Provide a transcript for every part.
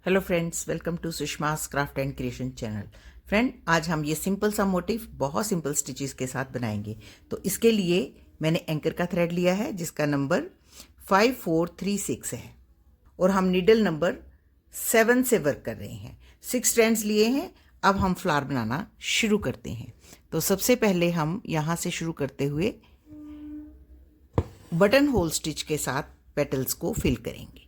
Hello friends, welcome to Sushma's craft and creation channel. Friend, आज हम ये सिंपल सा मोटिव बहुत सिंपल स्टिचेस के साथ बनाएंगे। तो इसके लिए मैंने एंकर का थ्रेड लिया है जिसका नंबर 5436 है और हम नीडल नंबर 7 से वर्क कर रहे हैं। 6 स्ट्रैंड्स लिए हैं। अब हम फ्लावर बनाना शुरू करते हैं। तो सबसे पहले हम यहाँ से शुरू करते हुए बटन होल स्टिच के साथ पेटल्स को फिल करेंगे।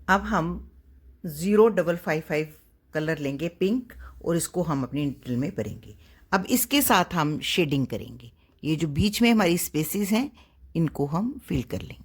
अब हम 0555 कलर लेंगे पिंक और इसको हम अपनी निडल में भरेंगे। अब इसके साथ हम शेडिंग करेंगे। ये जो बीच में हमारी स्पेसेस हैं इनको हम फिल कर लेंगे।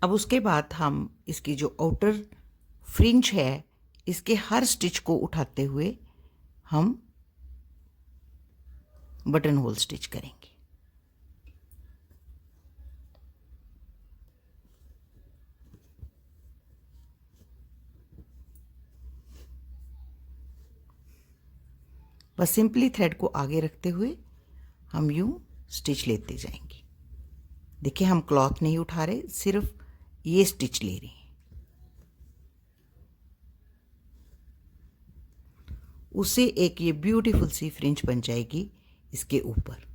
अब उसके बाद हम इसकी जो आउटर फ्रिंज है इसके हर स्टिच को उठाते हुए हम बटन होल स्टिच करेंगे। बस सिंपली थ्रेड को आगे रखते हुए हम यूं स्टिच लेते जाएंगे। देखिए, हम क्लॉथ नहीं उठा रहे, सिर्फ ये स्टिच ले रहे हैं। उससे एक ये ब्यूटीफुल सी फ्रिंज बन जाएगी इसके ऊपर।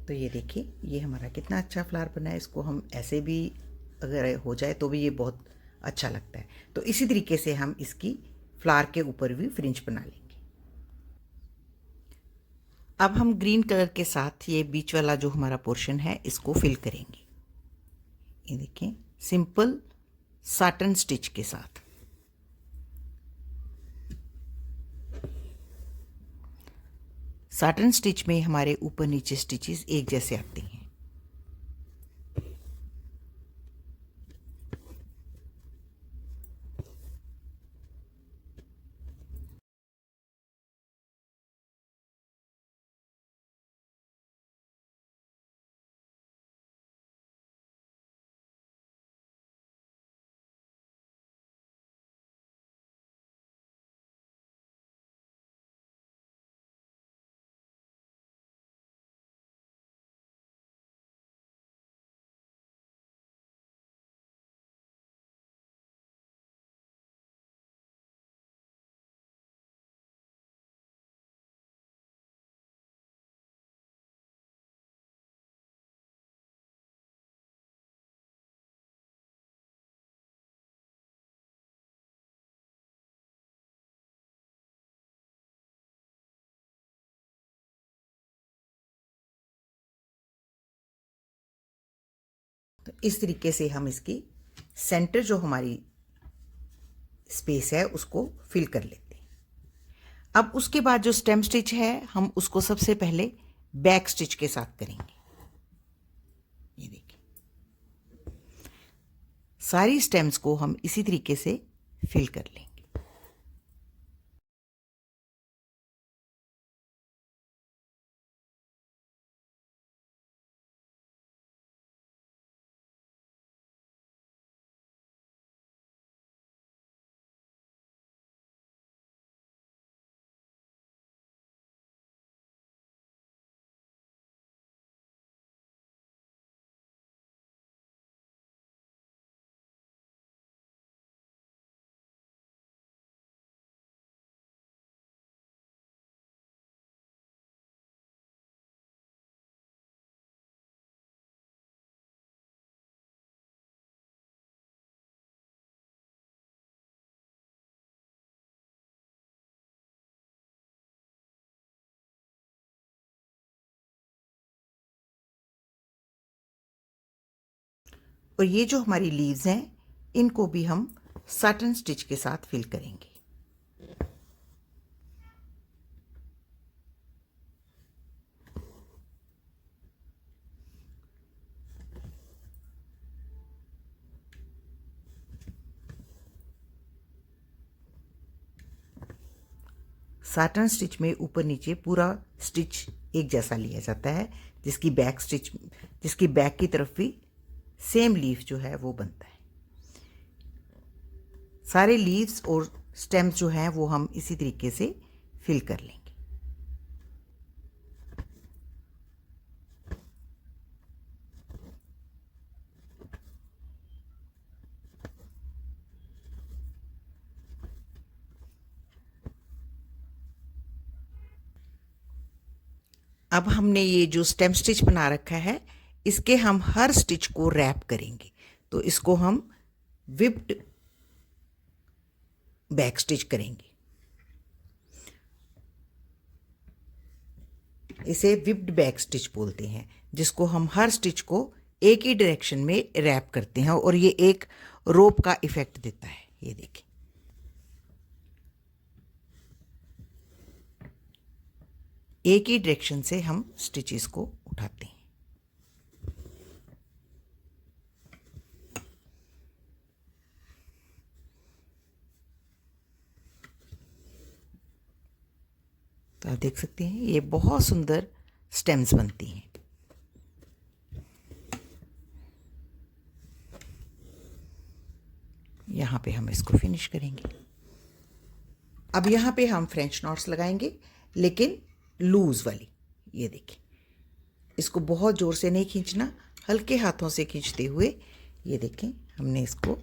तो ये देखिए, ये हमारा कितना अच्छा फ्लावर बना है। इसको हम ऐसे भी अगर हो जाए तो भी ये बहुत अच्छा लगता है। तो इसी तरीके से हम इसकी फ्लावर के ऊपर भी फ्रिंज बना लेंगे। अब हम ग्रीन कलर के साथ ये बीच वाला जो हमारा पोर्शन है इसको फिल करेंगे। ये देखिए, सिंपल साटन स्टिच के साथ। साटन स्टिच में हमारे ऊपर नीचे स्टिचेस एक जैसे आते हैं। तो इस तरीके से हम इसकी सेंटर जो हमारी स्पेस है उसको फिल कर लेते हैं। अब उसके बाद जो स्टेम स्टिच है हम उसको सबसे पहले बैक स्टिच के साथ करेंगे। ये देखिए, सारी स्टेम्स को हम इसी तरीके से फिल कर लेंगे। और ये जो हमारी लीव्स हैं इनको भी हम साटन स्टिच के साथ फिल करेंगे। साटन स्टिच में ऊपर नीचे पूरा स्टिच एक जैसा लिया जाता है, जिसकी बैक की तरफ भी सेम लीफ जो है वो बनता है। सारे लीव्स और स्टेम्स जो हैं वो हम इसी तरीके से फिल कर लेंगे। अब हमने ये जो स्टेम स्टिच बना रखा है इसके हम हर स्टिच को रैप करेंगे। तो इसको हम विप्ड बैक स्टिच करेंगे। इसे विप्ड बैक स्टिच बोलते हैं, जिसको हम हर स्टिच को एक ही डायरेक्शन में रैप करते हैं और ये एक रोप का इफेक्ट देता है। ये देखिए, एक ही डायरेक्शन से हम स्टिचेस को उठाते हैं। तो आप देख सकते हैं ये बहुत सुंदर स्टेम्स बनती हैं। यहाँ पे हम इसको फिनिश करेंगे। अब यहाँ पे हम फ्रेंच नॉट्स लगाएंगे, लेकिन लूज वाली। ये देखिए, इसको बहुत ज़ोर से नहीं खींचना, हल्के हाथों से खींचते हुए ये देखें हमने इसको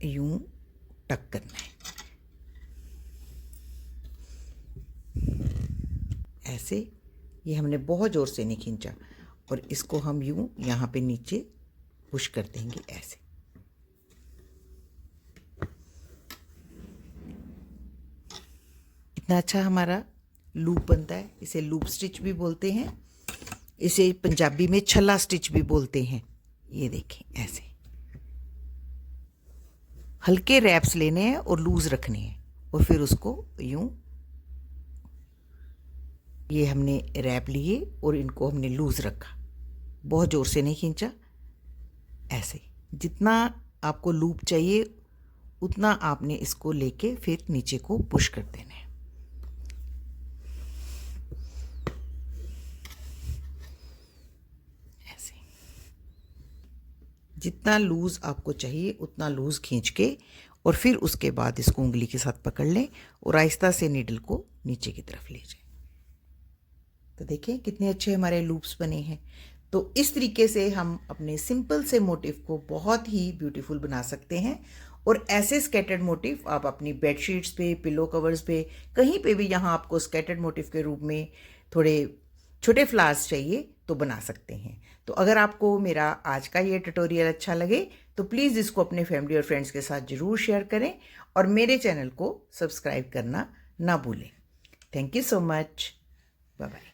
यूं टक करना है, ऐसे। ये हमने बहुत ज़ोर से नहीं खींचा और इसको हम यूं यहाँ पे नीचे पुश कर देंगे ऐसे। इतना अच्छा हमारा लूप बनता है। इसे लूप स्टिच भी बोलते हैं, इसे पंजाबी में छल्ला स्टिच भी बोलते हैं। ये देखें, ऐसे हल्के रैप्स लेने हैं और लूज रखने हैं और फिर उसको यूं, ये हमने रैप लिए और इनको हमने लूज रखा, बहुत ज़ोर से नहीं खींचा, ऐसे। जितना आपको लूप चाहिए उतना आपने इसको लेके फिर नीचे को पुश कर देना है। ऐसे जितना लूज आपको चाहिए उतना लूज खींच के और फिर उसके बाद इसको उंगली के साथ पकड़ लें और आहिस्ता से नीडल को नीचे की तरफ ले जाएं। तो देखें कितने अच्छे हमारे लूप्स बने हैं। तो इस तरीके से हम अपने सिंपल से मोटिव को बहुत ही ब्यूटीफुल बना सकते हैं। और ऐसे स्कैटर्ड मोटिव आप अपनी बेडशीट्स पे, पिलो कवर्स पे, कहीं पे भी यहाँ आपको स्कैटर्ड मोटिव के रूप में थोड़े छोटे फ्लावर्स चाहिए तो बना सकते हैं। तो अगर आपको मेरा आज का ये ट्यूटोरियल अच्छा लगे तो प्लीज़ इसको अपने फैमिली और फ्रेंड्स के साथ ज़रूर शेयर करें और मेरे चैनल को सब्सक्राइब करना ना भूलें। Thank you so much. Bye bye.